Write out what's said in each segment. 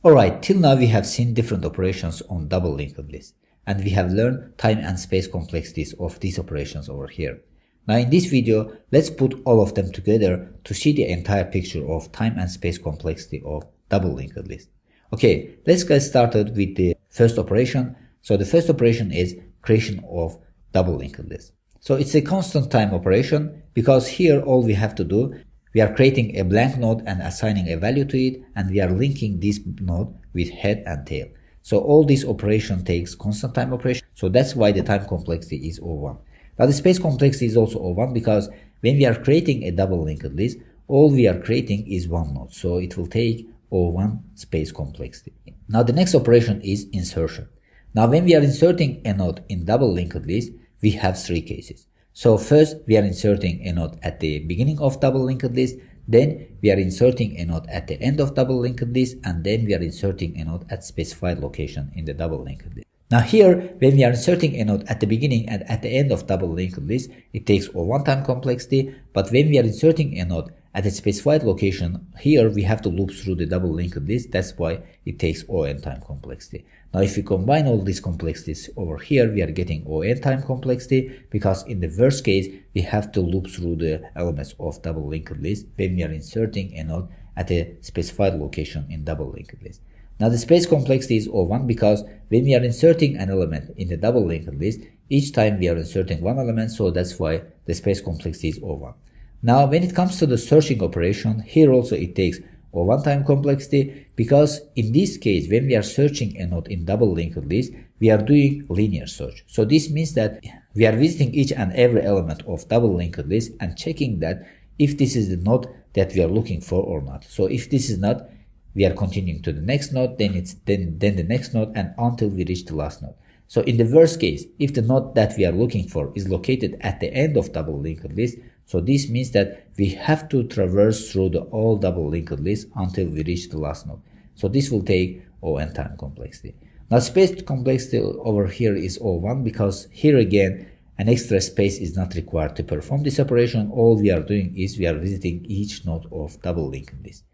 Alright, till now we have seen different operations on double linked list, and we have learned time and space complexities of these operations over here. Now in this video, let's put all of them together to see the entire picture of time and space complexity of double linked list. Okay, let's get started with the first operation. So the first operation is creation of double linked list. So it's a constant time operation because here all we have to do, we are creating a blank node and assigning a value to it, and we are linking this node with head and tail. So all this operation takes constant time operation. So that's why the time complexity is O1. Now the space complexity is also O1 because when we are creating a double linked list, all we are creating is one node. So it will take O1 space complexity. Now the next operation is insertion. Now when we are inserting a node in double linked list, we have three cases. So first we are inserting a node at the beginning of double linked list, then we are inserting a node at the end of double linked list, and then we are inserting a node at specified location in the double linked list. Now here, when we are inserting a node at the beginning and at the end of double linked list, it takes O1 time complexity, but when we are inserting a node at a specified location, here we have to loop through the double linked list, that's why it takes ON time complexity. Now if we combine all these complexities over here, we are getting ON time complexity, because in the worst case, we have to loop through the elements of double linked list when we are inserting a node at a specified location in double linked list. Now the space complexity is O1 because when we are inserting an element in the double linked list, each time we are inserting one element, so that's why the space complexity is O1. Now when it comes to the searching operation, here also it takes O1 time complexity, because in this case when we are searching a node in double linked list, we are doing linear search. So this means that we are visiting each and every element of double linked list and checking that if this is the node that we are looking for or not. So if this is not, we are continuing to the next node, then the next node, and until we reach the last node. So in the worst case, if the node that we are looking for is located at the end of double linked list, so this means that we have to traverse through the all double linked list until we reach the last node. So this will take ON time complexity. Now space complexity over here is O1 because here again an extra space is not required to perform this operation. All we are doing is we are visiting each node of double linked list.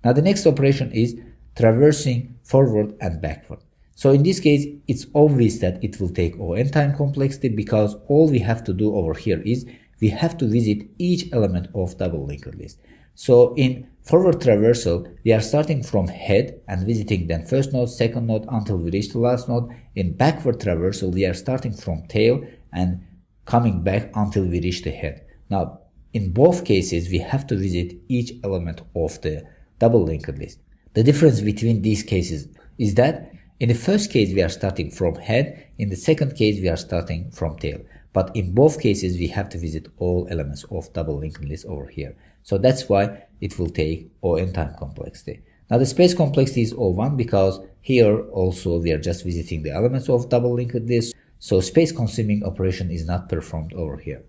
Now the next operation is traversing forward and backward. So in this case, it's obvious that it will take ON time complexity because all we have to do over here is we have to visit each element of double linked list. So in forward traversal, we are starting from head and visiting then first node, second node until we reach the last node. In backward traversal, we are starting from tail and coming back until we reach the head. Now in both cases, we have to visit each element of the double linked list. The difference between these cases is that in the first case we are starting from head, in the second case we are starting from tail. But in both cases we have to visit all elements of double linked list over here. So that's why it will take ON time complexity. Now the space complexity is O1 because here also we are just visiting the elements of double linked list. So space consuming operation is not performed over here.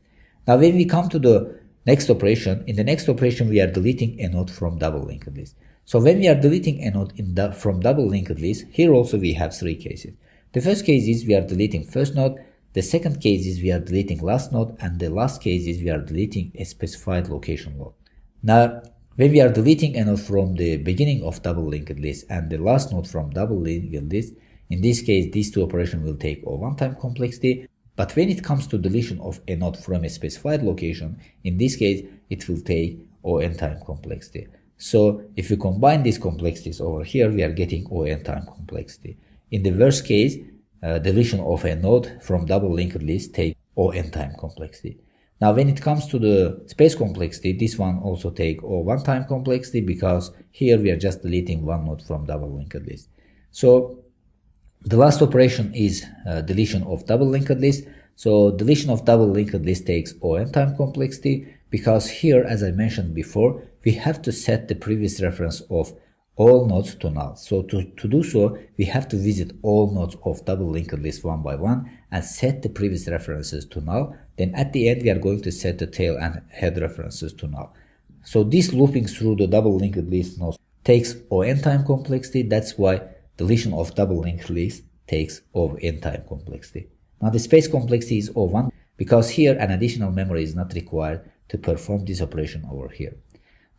Now when we come to the next operation, in the next operation we are deleting a node from double linked list. So when we are deleting a node from double linked list, here also we have three cases. The first case is we are deleting first node, the second case is we are deleting last node, and the last case is we are deleting a specified location node. Now when we are deleting a node from the beginning of double linked list and the last node from double linked list, in this case these two operations will take O1 time complexity. But when it comes to deletion of a node from a specified location, in this case, it will take ON time complexity. So if we combine these complexities over here, we are getting ON time complexity. In the worst case, deletion of a node from double linked list takes ON time complexity. Now when it comes to the space complexity, this one also takes O1 time complexity because here we are just deleting one node from double linked list. So the last operation is deletion of double linked list. So deletion of double linked list takes ON time complexity because here, as I mentioned before, we have to set the previous reference of all nodes to null. So to do so, we have to visit all nodes of double linked list one by one and set the previous references to null. Then at the end, we are going to set the tail and head references to null. So this looping through the double linked list nodes takes ON time complexity. That's why deletion of double linked list takes ON time complexity. Now the space complexity is O1 because here an additional memory is not required to perform this operation over here.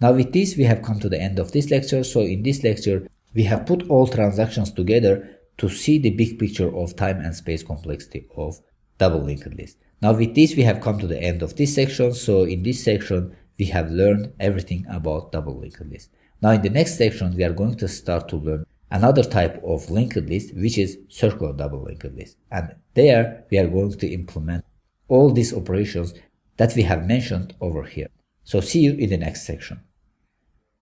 Now with this we have come to the end of this lecture. So in this lecture we have put all transactions together to see the big picture of time and space complexity of double linked list. Now with this we have come to the end of this section. So in this section we have learned everything about double linked list. Now in the next section we are going to start to learn another type of linked list, which is circular double linked list. And there we are going to implement all these operations that we have mentioned over here. So see you in the next section.